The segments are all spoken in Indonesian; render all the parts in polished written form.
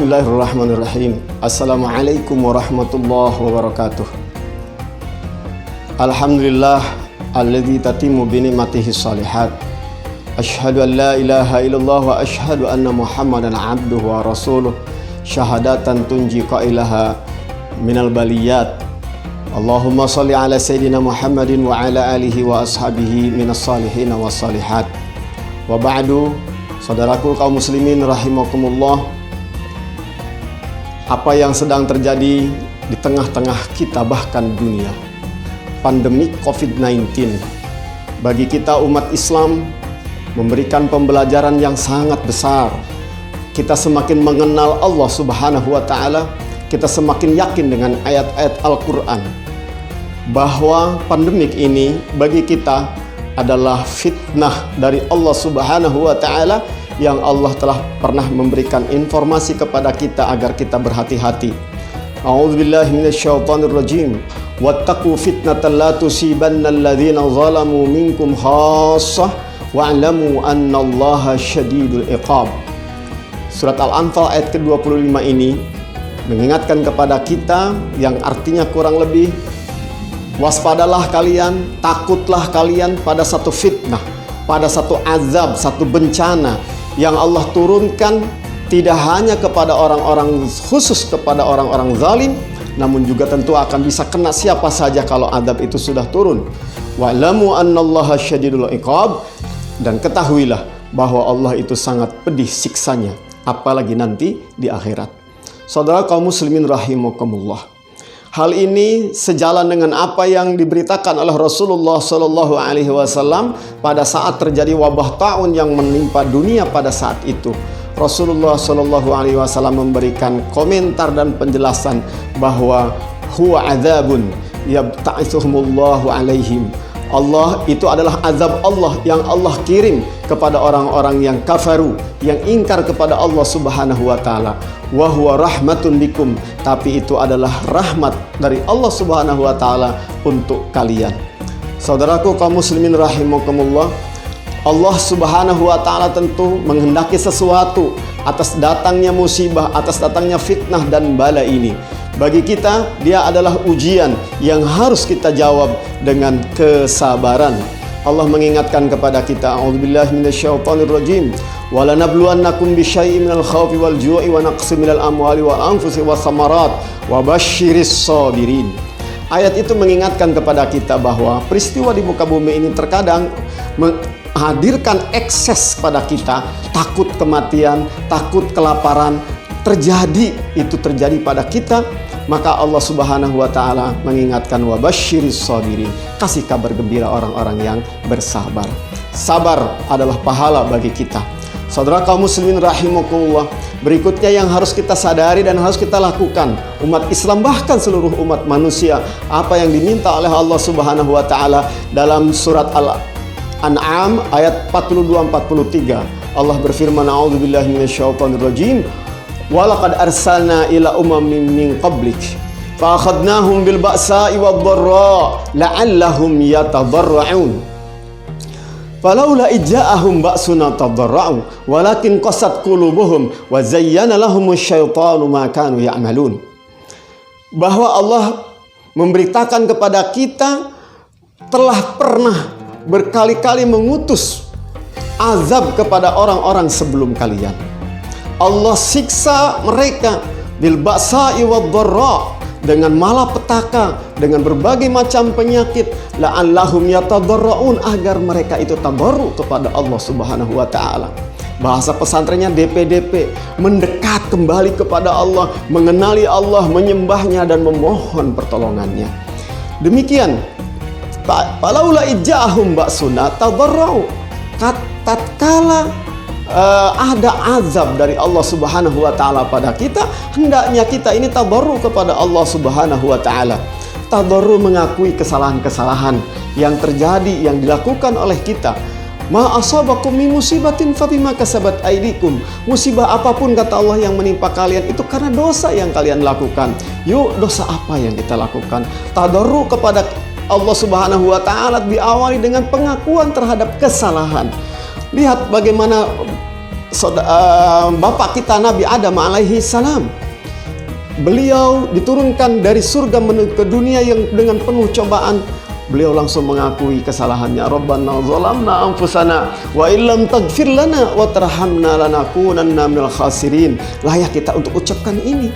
Bismillahirrahmanirrahim. Assalamualaikum warahmatullahi wabarakatuh. Alhamdulillah alladzi tatimmu bi ni'matihi shalihat. Asyhadu an la ilaha illallah wa asyhadu anna Muhammadan abduhu wa rasuluh. Syahadatan tunji qailaha minal baliyat. Allahumma shalli ala sayyidina Muhammadin wa ala alihi wa ashabihi minas salihin wa salihat. Wa ba'du, saudaraku kaum muslimin rahimakumullah. Apa yang sedang terjadi di tengah-tengah kita bahkan dunia, pandemi COVID-19, bagi kita umat Islam memberikan pembelajaran yang sangat besar. Kita semakin mengenal Allah Subhanahu wa Ta'ala, kita semakin yakin dengan ayat-ayat Al-Quran bahwa pandemik ini bagi kita adalah fitnah dari Allah Subhanahu wa Ta'ala, yang Allah telah pernah memberikan informasi kepada kita agar kita berhati-hati. A'udzubillahi minasyaitonirrajim. Wattaqu fitnatan la tusibanna alladzina zalamu minkum khassah wa'lamu annallaha syadidul iqab. Surat Al-Anfal ayat ke-25 ini mengingatkan kepada kita yang artinya kurang lebih, waspadalah kalian, takutlah kalian pada satu fitnah, pada satu azab, satu bencana yang Allah turunkan tidak hanya kepada orang-orang, khusus kepada orang-orang zalim, namun juga tentu akan bisa kena siapa saja kalau azab itu sudah turun. Wa'lamu annallaha syadidul iqab, dan ketahuilah bahwa Allah itu sangat pedih siksanya, apalagi nanti di akhirat. Saudara kaum muslimin rahimakumullah. Hal ini sejalan dengan apa yang diberitakan oleh Rasulullah Shallallahu Alaihi Wasallam pada saat terjadi wabah taun yang menimpa dunia pada saat itu. Rasulullah Shallallahu Alaihi Wasallam memberikan komentar dan penjelasan bahwa huwa adzabun yabta'ithuhumullahu alaihim. Allah itu adalah azab Allah yang Allah kirim kepada orang-orang yang kafaru, yang ingkar kepada Allah Subhanahu wa Ta'ala. Wa huwa rahmatun bikum, tapi itu adalah rahmat dari Allah Subhanahu wa Ta'ala untuk kalian. Saudaraku kaum muslimin rahimakumullah, Allah Subhanahu wa Ta'ala tentu menghendaki sesuatu atas datangnya musibah, atas datangnya fitnah dan bala ini. Bagi kita, dia adalah ujian yang harus kita jawab dengan kesabaran. Allah mengingatkan kepada kita, a'udzubillahi minasyaitonirrajim, wa lanabluwannakum bisyai'in minal khaufi wal ju'i wa naqsin minal amwali wal anfusi was samarat wa basyiris sabirin. Ayat itu mengingatkan kepada kita bahwa peristiwa di muka bumi ini terkadang menghadirkan ekses pada kita, takut kematian, takut kelaparan, itu terjadi pada kita. Maka Allah Subhanahu wa Ta'ala mengingatkan, wa basyiris sabirin, kasih kabar gembira orang-orang yang bersabar. Sabar adalah pahala bagi kita. Saudara kaum muslimin rahimakumullah, berikutnya yang harus kita sadari dan harus kita lakukan, umat Islam bahkan seluruh umat manusia, apa yang diminta oleh Allah Subhanahu wa Ta'ala dalam surat Al-An'am ayat 42-43. Allah berfirman, a'udzubillahi minasyaitonirrajim, walaqad arsalna ila umamin min qablik fa akhadnahum bil ba'sa'i wad dharra la'allahum yatadarra'un falaula ija'ahum ba'suna tadarra'u walakin qasat qulubuhum wa zayyana lahumusy syaitanu ma kanu ya'malun. Bahwa Allah memberitakan kepada kita telah pernah berkali-kali mengutus azab kepada orang-orang sebelum kalian. Allah siksa mereka bil ba'sa'i wad dharra, dengan malapetaka, dengan berbagai macam penyakit, la'allahum yatadarraun, agar mereka itu tadarru kepada Allah Subhanahu wa Ta'ala. Bahasa pesantrennya DP, mendekat kembali kepada Allah, mengenali Allah, menyembahnya dan memohon pertolongannya. Demikian, falaula ija'ahum ba'suna tadarrau, tatkala ada azab dari Allah Subhanahu wa Ta'ala pada kita, hendaknya kita ini tadarru kepada Allah Subhanahu wa Ta'ala. Tadarru mengakui kesalahan-kesalahan yang terjadi, yang dilakukan oleh kita. Ma asabakum min musibatin fabima kasabat aydikum. Musibah apapun kata Allah yang menimpa kalian itu karena dosa yang kalian lakukan. Yuk, dosa apa yang kita lakukan? Tadarru kepada Allah Subhanahu wa Ta'ala diawali dengan pengakuan terhadap kesalahan. Lihat bagaimana bapak kita Nabi Adam alaihi salam. Beliau diturunkan dari surga menuju ke dunia yang dengan penuh cobaan. Beliau langsung mengakui kesalahannya. Rabbana zalamna anfusana wa illam taghfir lana wa tarhamna lanakunanna minal khasirin. Layak kita untuk ucapkan ini.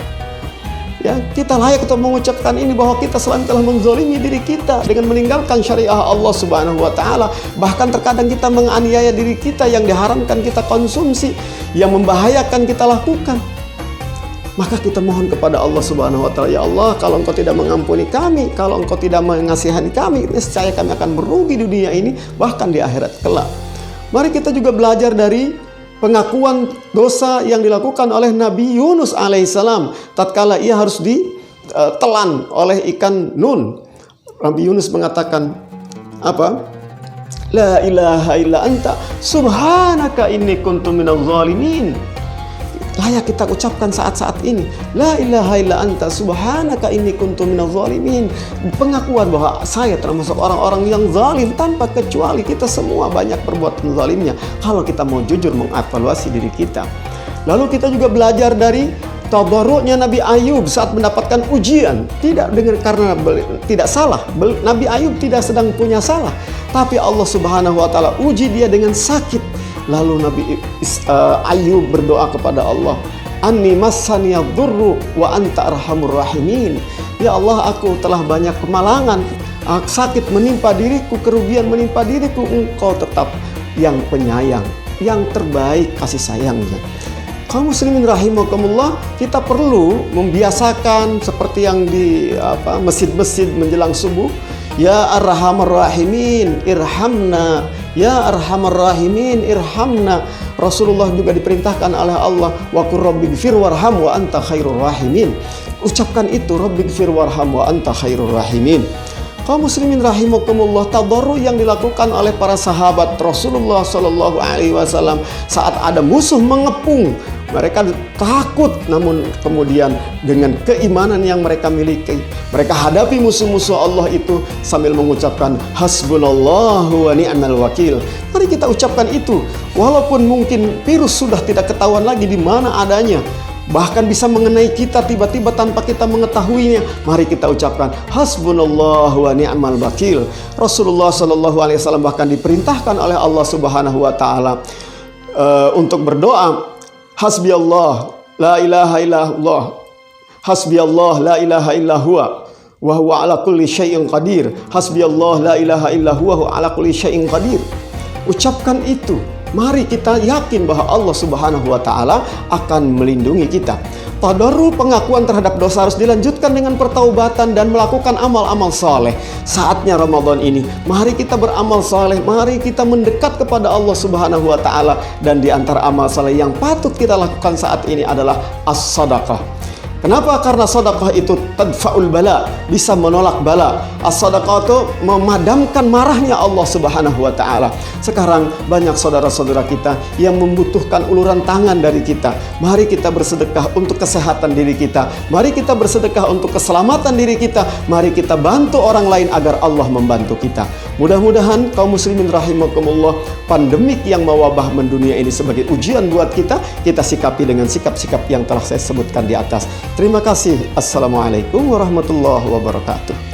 Ya, kita layak untuk mengucapkan ini bahwa kita selalu telah menzalimi diri kita dengan meninggalkan syariah Allah Subhanahu wa taala. Bahkan terkadang kita menganiaya diri kita yang diharamkan kita konsumsi, yang membahayakan kita lakukan. Maka kita mohon kepada Allah Subhanahu wa taala, ya Allah, kalau Engkau tidak mengampuni kami, kalau Engkau tidak mengasihani kami, niscaya kami akan merugi di dunia ini bahkan di akhirat kelak. Mari kita juga belajar dari pengakuan dosa yang dilakukan oleh Nabi Yunus alaihissalam tatkala ia harus ditelan oleh ikan nun. Nabi Yunus mengatakan apa? La ilaha illa anta subhanaka inni kuntu minadz zalimin. Layak kita ucapkan saat-saat ini. La ilaha illa anta subhanaka inni kuntu minadz zalimin. Pengakuan bahwa saya termasuk orang-orang yang zalim tanpa kecuali. Kita semua banyak perbuatan zalimnya kalau kita mau jujur mengevaluasi diri kita. Lalu kita juga belajar dari tadarru'nya Nabi Ayub saat mendapatkan ujian. Tidak dengan karena tidak salah. Nabi Ayub tidak sedang punya salah, tapi Allah Subhanahu wa taala uji dia dengan sakit. Lalu Nabi Ayub berdoa kepada Allah, Anni massaniyadh dhurru wa anta arhamur rahimin. Ya Allah, aku telah banyak kemalangan, sakit menimpa diriku, kerugian menimpa diriku. Engkau tetap yang penyayang, yang terbaik kasih sayangnya. Kaum muslimin rahimakumullah, kita perlu membiasakan seperti yang di masjid-masjid menjelang subuh. Ya Arhamar Rahimin irhamna, ya Arhamar Rahimin irhamna. Rasulullah juga diperintahkan oleh Allah, wa qur rabbighfir warham wa anta khairur rahimin. Ucapkan itu, rabbighfir warham wa anta khairur rahimin. Kaum muslimin rahimakumullah, tadarru yang dilakukan oleh para sahabat Rasulullah sallallahu alaihi wasallam saat ada musuh mengepung. Mereka takut, namun kemudian dengan keimanan yang mereka miliki, mereka hadapi musuh-musuh Allah itu sambil mengucapkan hasbunallahu wa ni'mal wakil. Mari kita ucapkan itu, walaupun mungkin virus sudah tidak ketahuan lagi di mana adanya, bahkan bisa mengenai kita tiba-tiba tanpa kita mengetahuinya. Mari kita ucapkan hasbunallahu wa ni'mal wakil. Rasulullah sallallahu alaihi wasallam bahkan diperintahkan oleh Allah Subhanahu wa taala untuk berdoa, hasbiyallah la ilaha illallah, hasbiyallah la ilaha illallah wa huwa ala kulli syai'in qadir, hasbiyallah la ilaha illallah wa ala kulli syai'in qadir. Ucapkan itu. Mari kita yakin bahwa Allah Subhanahu wa taala akan melindungi kita. Tadarru pengakuan terhadap dosa harus dilanjutkan dengan pertaubatan dan melakukan amal-amal soleh. Saatnya Ramadan ini, mari kita beramal soleh, mari kita mendekat kepada Allah Subhanahu wa taala. Dan di antara amal soleh yang patut kita lakukan saat ini adalah as-sadaqah. Kenapa? Karena sedekah itu tadfa'ul bala, bisa menolak bala. As-sadaqah itu memadamkan marahnya Allah Subhanahu wa taala. Sekarang banyak saudara-saudara kita yang membutuhkan uluran tangan dari kita. Mari kita bersedekah untuk kesehatan diri kita. Mari kita bersedekah untuk keselamatan diri kita. Mari kita bantu orang lain agar Allah membantu kita. Mudah-mudahan kaum muslimin rahimakumullah, pandemik yang mewabah mendunia ini sebagai ujian buat kita sikapi dengan sikap-sikap yang telah saya sebutkan di atas. Terima kasih. Assalamualaikum warahmatullahi wabarakatuh.